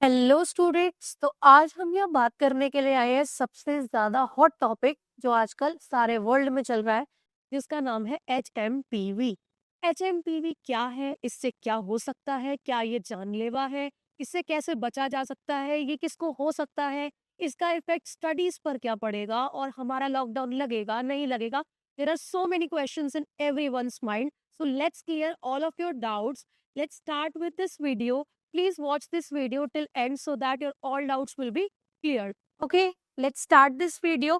Hello students. तो आज हम यहाँ बात करने के लिए आए हैं सबसे ज्यादा हॉट टॉपिक जो आजकल सारे वर्ल्ड में चल रहा है, जिसका नाम है HMPV। HMPV क्या है, इससे क्या हो सकता है, क्या ये जानलेवा है, इससे कैसे बचा जा सकता है, ये किसको हो सकता है, इसका इफेक्ट स्टडीज पर क्या पड़ेगा और हमारा लॉकडाउन लगेगा नहीं लगेगा। There are so many questions in everyone's mind, so let's clear all of your doubts. Let's start with this video. Please watch this video till end so that your all doubts will be cleared. Okay, let's start this video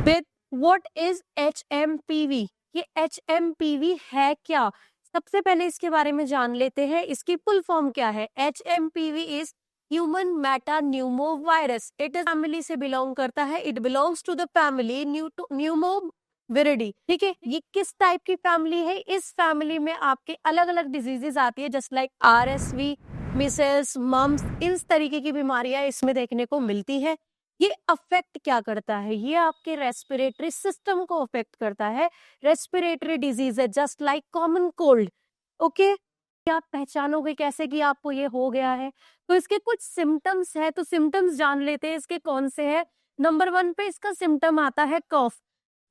with what is HMPV। ये HMPV है क्या? सबसे पहले इसके बारे में जान लेते हैं। इसकी फुल फॉर्म क्या है? HMPV is human metapneumovirus. It is family से बिलोंग करता है। It belongs to the family pneumoviridae. ठीक है, ये किस टाइप की फैमिली है? इस फैमिली में आपके अलग अलग डिजीजेस आती है, just like RSV, measles, mumps, इस तरीके की बीमारियां इसमें देखने को मिलती है। ये अफेक्ट क्या करता है? ये आपके रेस्पिरेटरी सिस्टम को अफेक्ट करता है। रेस्पिरेटरी डिजीज है, just like common cold. Okay, आप पहचानोगे कैसे कि आपको ये हो गया है? तो इसके कुछ सिम्टम्स है, तो सिम्टम्स जान लेते हैं इसके कौन से हैं। नंबर 1 पे इसका सिम्टम आता है कफ।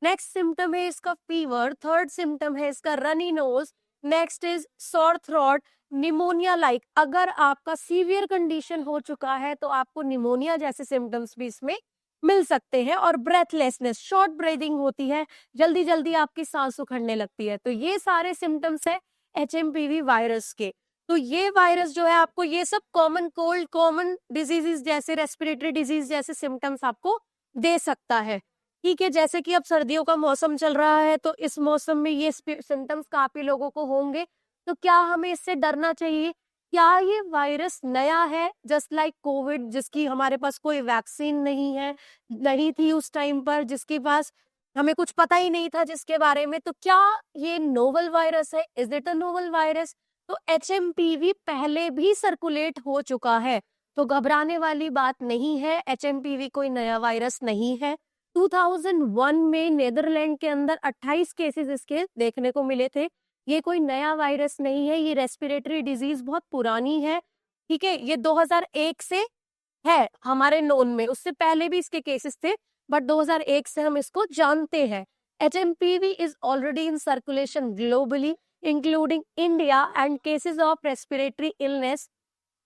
नेक्स्ट सिम्टम है इसका फीवर। थर्ड सिम्टम है इसका runny nose. Next is sore throat, pneumonia like. अगर आपका सीवियर कंडीशन हो चुका है तो आपको निमोनिया जैसे सिम्टम्स भी इसमें मिल सकते हैं। और ब्रेथलेसनेस, शॉर्ट ब्रीदिंग होती है, जल्दी जल्दी आपकी सांस उखड़ने लगती है। तो ये सारे सिम्टम्स है HMPV वायरस के। तो ये वायरस जो है आपको ये सब कॉमन कोल्ड, कॉमन डिजीजेस जैसे रेस्पिरेटरी डिजीज जैसे सिम्टम्स आपको दे सकता है। ठीक है, जैसे कि अब सर्दियों का मौसम चल रहा है तो इस मौसम में ये सिम्टम्स काफी लोगों को होंगे। तो क्या हमें इससे डरना चाहिए? क्या ये वायरस नया है, जस्ट लाइक कोविड, जिसकी हमारे पास कोई वैक्सीन नहीं है, नहीं थी उस टाइम पर, जिसके पास हमें कुछ पता ही नहीं था जिसके बारे में? तो क्या ये नोवल वायरस है? Is it a novel virus? तो HMPV पहले भी सर्कुलेट हो चुका है, तो घबराने वाली बात नहीं है। HMPV कोई नया वायरस नहीं है। 2001 में नीदरलैंड के अंदर 28 केसेस इसके देखने को मिले थे। ये कोई नया वायरस नहीं है, ये रेस्पिरेटरी डिजीज बहुत पुरानी है। ठीक है, ये 2001 से है हमारे नोन में, उससे पहले भी इसके केसेस थे, बट 2001 से हम इसको जानते हैं। HMPV is already in circulation globally including India, and cases of respiratory illness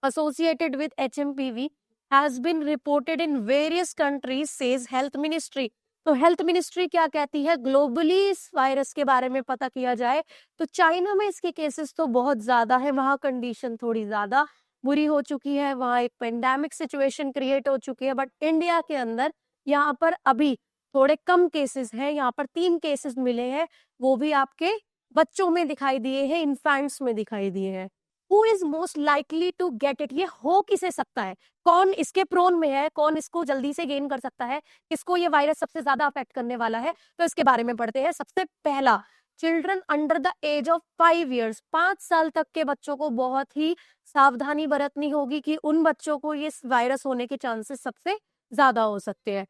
associated with HMPV has been reported in various countries, says health ministry। तो हेल्थ मिनिस्ट्री क्या कहती है? ग्लोबली इस वायरस के बारे में पता किया जाए तो चाइना में इसके केसेस तो बहुत ज्यादा है, वहां कंडीशन थोड़ी ज्यादा बुरी हो चुकी है, वहां एक पेंडेमिक सिचुएशन क्रिएट हो चुकी है। बट इंडिया के अंदर यहाँ पर अभी थोड़े कम केसेस हैं। यहाँ पर 3 केसेस मिले हैं, वो भी आपके बच्चों में दिखाई दिए हैं, इन्फेंट्स में दिखाई दिए हैं। Who is most likely to get it? ये हो किसे सकता है? कौन इसके प्रोन में है? कौन इसको जल्दी से गेन कर सकता है? किसको ये वायरस सबसे ज्यादा अफेक्ट करने वाला है? तो इसके बारे में पढ़ते हैं। सबसे पहला, children under the age of 5 years. 5 साल तक के बच्चों को बहुत ही सावधानी बरतनी होगी कि उन बच्चों को ये वायरस होने के चांसेस सबसे ज्यादा हो सकते हैं।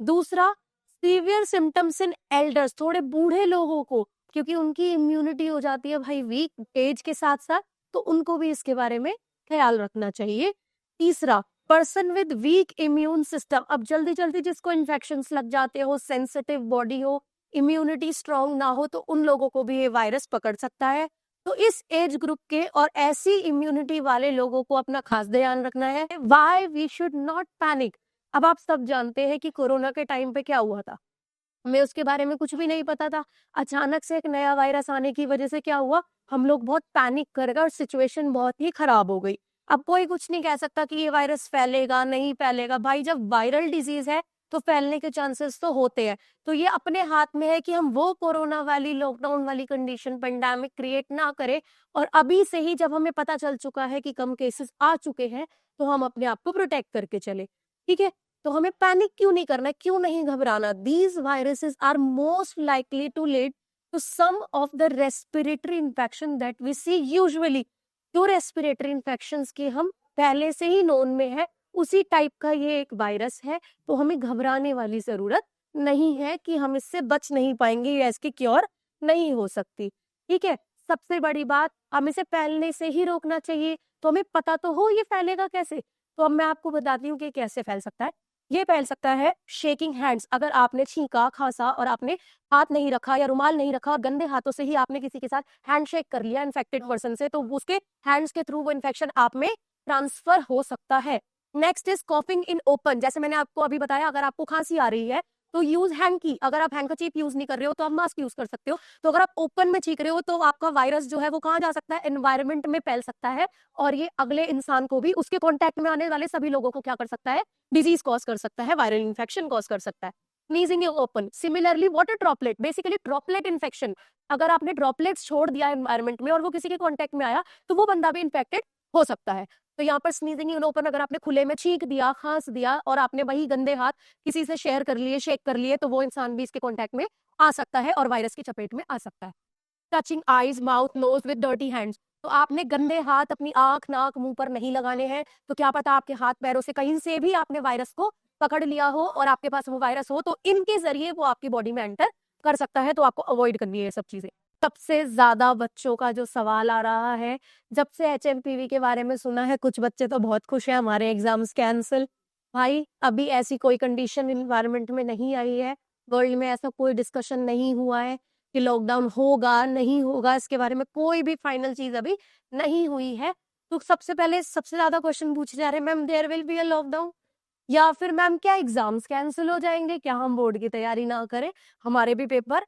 दूसरा, सीवियर सिम्टम्स इन एल्डर्स, थोड़े बूढ़े लोगों को, क्योंकि उनकी इम्यूनिटी हो जाती है भाई वीक एज के साथ साथ, तो उनको भी इसके बारे में ख्याल रखना चाहिए। तीसरा, person with weak immune system. अब जल्दी जल्दी जिसको इन्फेक्शंस लग जाते हो, सेंसिटिव बॉडी हो, इम्यूनिटी स्ट्रांग ना हो, तो उन लोगों को भी ये वायरस पकड़ सकता है। तो इस एज ग्रुप के और ऐसी इम्यूनिटी वाले लोगों को अपना खास ध्यान रखना है। Why we should not panic. अब आप सब जानते हैं कि कोरोना के टाइम पे क्या हुआ था, हमें उसके बारे में कुछ भी नहीं पता था। अचानक से एक नया वायरस आने की वजह से क्या हुआ, हम लोग बहुत पैनिक कर गए और सिचुएशन बहुत ही खराब हो गई। अब कोई कुछ नहीं कह सकता कि ये वायरस फैलेगा नहीं फैलेगा। भाई जब वायरल डिजीज है तो फैलने के चांसेस तो होते हैं। तो ये अपने हाथ में है कि हम वो कोरोना वाली, लॉकडाउन वाली कंडीशन, पेंडेमिक क्रिएट ना करें। और अभी से ही जब हमें पता चल चुका है कि कम केसेस आ चुके हैं, तो हम अपने आप को प्रोटेक्ट करके चले। ठीक है, तो हमें पैनिक क्यों नहीं करना है, क्यों नहीं घबराना? These viruses are most likely to lead to some of the respiratory infection that we see usually. जो रेस्पिरेटरी इन्फेक्शंस के हम पहले से ही नोन में है, उसी टाइप का ये एक वायरस है। तो हमें घबराने वाली जरूरत नहीं है कि हम इससे बच नहीं पाएंगे या इसकी क्योर नहीं हो सकती। ठीक है, सबसे बड़ी बात, हम इसे फैलने से ही रोकना चाहिए। तो हमें पता तो हो ये फैलेगा कैसे। तो अब मैं आपको बताती हूँ कि कैसे फैल सकता है। ये फैल सकता है शेकिंग हैंड्स, अगर आपने छींका, खांसा और आपने हाथ नहीं रखा या रुमाल नहीं रखा और गंदे हाथों से ही आपने किसी के साथ हैंडशेक कर लिया इन्फेक्टेड पर्सन से, तो उसके हैंड्स के थ्रू वो इन्फेक्शन आप में ट्रांसफर हो सकता है। Next is coughing in open, जैसे मैंने आपको अभी बताया, अगर आपको खांसी आ रही है तो यूज हैंड की, अगर आप हैंडकरचीफ यूज नहीं कर रहे हो तो आप मास्क यूज कर सकते हो। तो अगर आप ओपन में छींक रहे हो तो आपका वायरस जो है वो कहाँ जा सकता है, एनवायरमेंट में फैल सकता है, और ये अगले इंसान को भी, उसके कॉन्टैक्ट में आने वाले सभी लोगों को क्या कर सकता है, डिजीज कॉज कर सकता है, वायरल इन्फेक्शन कॉज कर सकता है। Sneezing in open, similarly water droplet, basically droplet infection, अगर आपने ड्रॉपलेट्स छोड़ दिया एनवायरमेंट में और वो किसी के कॉन्टैक्ट में आया तो वो बंदा भी इन्फेक्टेड हो सकता है। तो यहाँ पर स्नीजिंग इन ओपन, अगर आपने खुले में छींक दिया, खांस दिया और आपने वही गंदे हाथ किसी से शेयर कर लिए, शेक कर लिए, तो वो इंसान भी इसके कॉन्टैक्ट में आ सकता है और वायरस की चपेट में आ सकता है। Touching eyes, mouth, nose with dirty hands, तो आपने गंदे हाथ अपनी आंख, नाक, मुंह पर नहीं लगाने हैं, तो क्या पता आपके हाथ पैरों से कहीं से भी आपने वायरस को पकड़ लिया हो और आपके पास वो वायरस हो, तो इनके जरिए वो आपकी बॉडी में एंटर कर सकता है, तो आपको अवॉइड करनी है ये सब चीजें। सबसे ज्यादा बच्चों का जो सवाल आ रहा है, जब से एचएमपीवी के बारे में सुना है, कुछ बच्चे तो बहुत खुश हैं, हमारे एग्जाम्स कैंसिल। भाई अभी ऐसी कोई कंडीशन इन्वायरमेंट में नहीं आई है, वर्ल्ड में ऐसा कोई डिस्कशन नहीं हुआ है कि लॉकडाउन होगा नहीं होगा, इसके बारे में कोई भी फाइनल चीज अभी नहीं हुई है। तो सबसे पहले सबसे ज्यादा क्वेश्चन पूछे जा रहे हैं, ma'am there will be a lockdown, या फिर मैम क्या एग्जाम्स कैंसिल हो जाएंगे, क्या हम बोर्ड की तैयारी ना करें, हमारे भी पेपर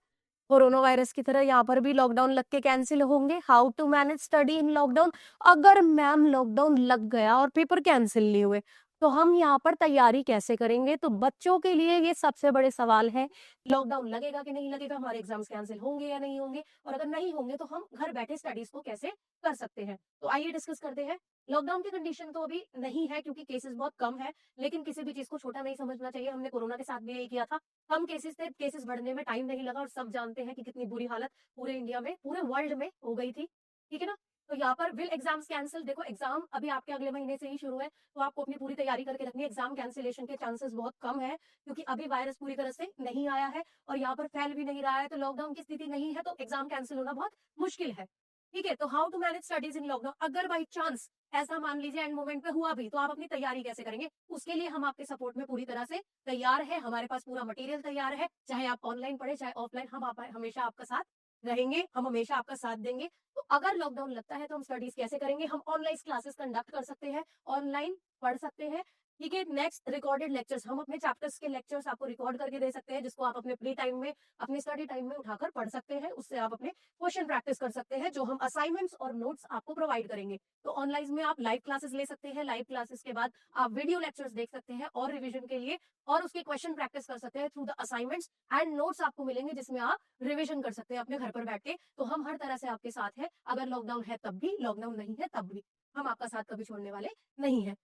कोरोना वायरस की तरह यहाँ पर भी लॉकडाउन लग के कैंसिल होंगे, how to manage study in lockdown. अगर मैम लॉकडाउन लग गया और पेपर कैंसिल नहीं हुए तो हम यहाँ पर तैयारी कैसे करेंगे, तो बच्चों के लिए ये सबसे बड़े सवाल है, लॉकडाउन लगेगा कि नहीं लगेगा, हमारे एग्जाम्स कैंसिल होंगे या नहीं होंगे, और अगर नहीं होंगे तो हम घर बैठे स्टडीज को कैसे कर सकते हैं। तो आइए डिस्कस करते हैं। लॉकडाउन की कंडीशन तो अभी नहीं है क्योंकि केसेस बहुत कम है, लेकिन किसी भी चीज को छोटा नहीं समझना चाहिए, हमने कोरोना के साथ भी यही किया था, कम केसेस थे, केसेस बढ़ने में टाइम नहीं लगा, और सब जानते हैं कि कितनी बुरी हालत पूरे इंडिया में, पूरे वर्ल्ड में हो गई थी, ठीक है ना। तो यहाँ पर विल एग्जाम्स कैंसिल, देखो एग्जाम अभी आपके अगले महीने से ही शुरू है, तो आपको अपनी पूरी तैयारी करके रखनी है, एग्जाम कैंसिलेशन के चांसेस बहुत कम है क्योंकि अभी वायरस पूरी तरह से नहीं आया है और यहाँ पर फैल भी नहीं रहा है, तो लॉकडाउन की स्थिति नहीं है, तो एग्जाम कैंसिल होना बहुत मुश्किल है, ठीक है। तो how to manage studies in lockdown, अगर बाई चांस ऐसा मान लीजिए एंड मोमेंट पे हुआ भी, तो आप अपनी तैयारी कैसे करेंगे, उसके लिए हम आपके सपोर्ट में पूरी तरह से तैयार है, हमारे पास पूरा मटेरियल तैयार है, चाहे आप ऑनलाइन पढ़े चाहे ऑफलाइन, हम हमेशा आपका साथ रहेंगे, हम हमेशा आपका साथ देंगे। तो अगर लॉकडाउन लगता है तो हम स्टडीज कैसे करेंगे, हम ऑनलाइन क्लासेस कंडक्ट कर सकते हैं, ऑनलाइन पढ़ सकते हैं, ठीक है। नेक्स्ट रिकॉर्डेड लेक्चर्स, हम अपने चैप्टर्स के लेक्चर्स आपको रिकॉर्ड करके दे सकते हैं, जिसको आप अपने फ्री टाइम में, अपने स्टडी टाइम में उठाकर पढ़ सकते हैं, उससे आप अपने क्वेश्चन प्रैक्टिस कर सकते हैं, जो हम असाइनमेंट्स और नोट्स आपको प्रोवाइड करेंगे। तो ऑनलाइन में आप लाइव क्लासेस ले सकते हैं, लाइव क्लासेस के बाद आप वीडियो लेक्चर्स देख सकते हैं और रिविजन के लिए, और उसके क्वेश्चन प्रैक्टिस कर सकते हैं through the assignments and notes आपको मिलेंगे, जिसमें आप रिविजन कर सकते हैं अपने घर पर बैठ के। तो हम हर तरह से आपके साथ हैं, अगर लॉकडाउन है तब भी, लॉकडाउन नहीं है तब भी, हम आपका साथ कभी छोड़ने वाले नहीं है।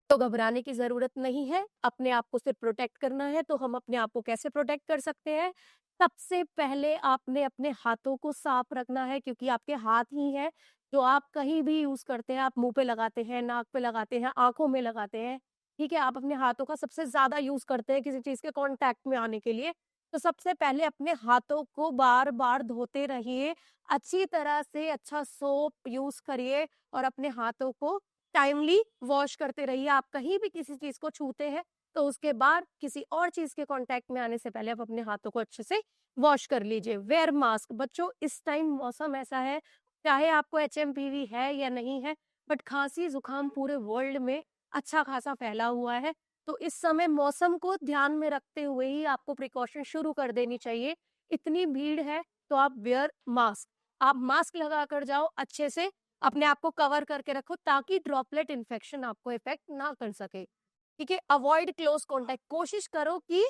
तो घबराने की जरूरत नहीं है, अपने आप को सिर्फ प्रोटेक्ट करना है। तो हम अपने आप को कैसे प्रोटेक्ट कर सकते हैं, सबसे पहले आपने अपने हाथों को साफ रखना है, क्योंकि आपके हाथ ही है जो आप कहीं भी यूज करते हैं, आप मुंह पे लगाते हैं, नाक पे लगाते हैं, आंखों में लगाते हैं, ठीक है। आप अपने हाथों का सबसे ज्यादा यूज करते हैं किसी चीज के कांटेक्ट में आने के लिए, तो सबसे पहले अपने हाथों को बार बार धोते रहिए, अच्छी तरह से अच्छा सोप यूज करिए और अपने हाथों को टाइमली वॉश करते रहिए। आप कहीं भी किसी चीज को छूते हैं तो उसके बाद किसी और चीज के कांटेक्ट में आने से पहले आप अपने हाथों को अच्छे से वॉश कर लीजिए। वेयर मास्क, बच्चों इस टाइम मौसम ऐसा है, चाहे आपको एचएमपीवी है या नहीं है, बट खांसी जुकाम पूरे वर्ल्ड में अच्छा खासा फैला हुआ है, तो इस समय मौसम को ध्यान में रखते हुए ही आपको प्रिकॉशन शुरू कर देनी चाहिए। इतनी भीड़ है तो आप वेयर मास्क, आप मास्क लगा कर जाओ, अच्छे से अपने आप को कवर करके रखो ताकि ड्रॉपलेट इन्फेक्शन आपको इफेक्ट ना कर सके, ठीक है। अवॉइड क्लोज कॉन्टेक्ट, कोशिश करो कि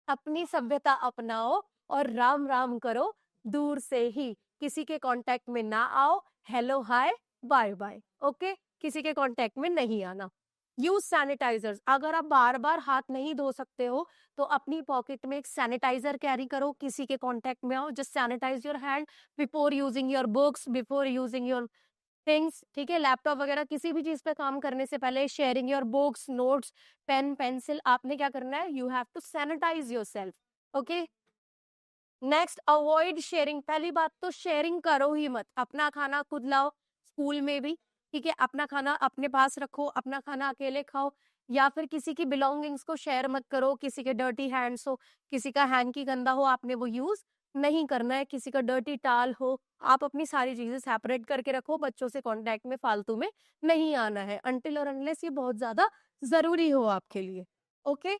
अपनी सभ्यता अपनाओ और राम राम करो, दूर से ही, किसी के कांटेक्ट में ना आओ, hello hi bye bye, okay, किसी के कांटेक्ट में नहीं आना। यूज सैनिटाइजर्स, अगर आप बार बार हाथ नहीं धो सकते हो तो अपनी पॉकेट में एक सैनिटाइजर कैरी करो, किसी के कांटेक्ट में आओ, just sanitise your hand before using your books, before using your things, ठीक है। लैपटॉप वगैरह किसी भी चीज पे काम करने से पहले, sharing your books, notes, pen, pencil, आपने क्या करना है, you have to sanitise your self, okay. Next, avoid sharing, पहली बात तो शेयरिंग करो ही मत, अपना खाना खुद लाओ, स्कूल में भी, ठीक है? अपना खाना अपने पास रखो, अपना खाना अकेले खाओ या फिर किसी की बिलॉन्गिंग्स को शेयर मत करो, किसी के डर्टी हैंड्स हो, किसी का हैंकी गंदा हो, आपने वो यूज़ नहीं करना है, किसी का डर्टी टाल हो, आप अपनी सारी चीज़ें सेपरेट करके रखो, बच्चों से कॉन्टैक्ट में फालतू में नहीं आना है, अनटिल और अनलेस ये बहुत ज़्यादा ज़रूरी हो आपके लिए, ओके?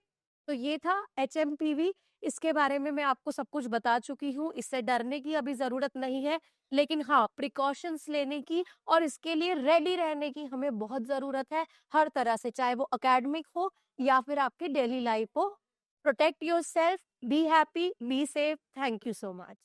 तो ये था एचएमपीवी, इसके बारे में मैं आपको सब कुछ बता चुकी हूँ, इससे डरने की अभी ज़रूरत नहीं है, लेकिन हाँ, प्रिकॉशंस लेने की और इसके लिए रेडी रहने की हमें बहुत ज़रूरत है, हर तरह से, चाहे वो एकेडमिक हो या फिर आपकी डेली लाइफ हो। Protect yourself, be happy, be safe, thank you so much.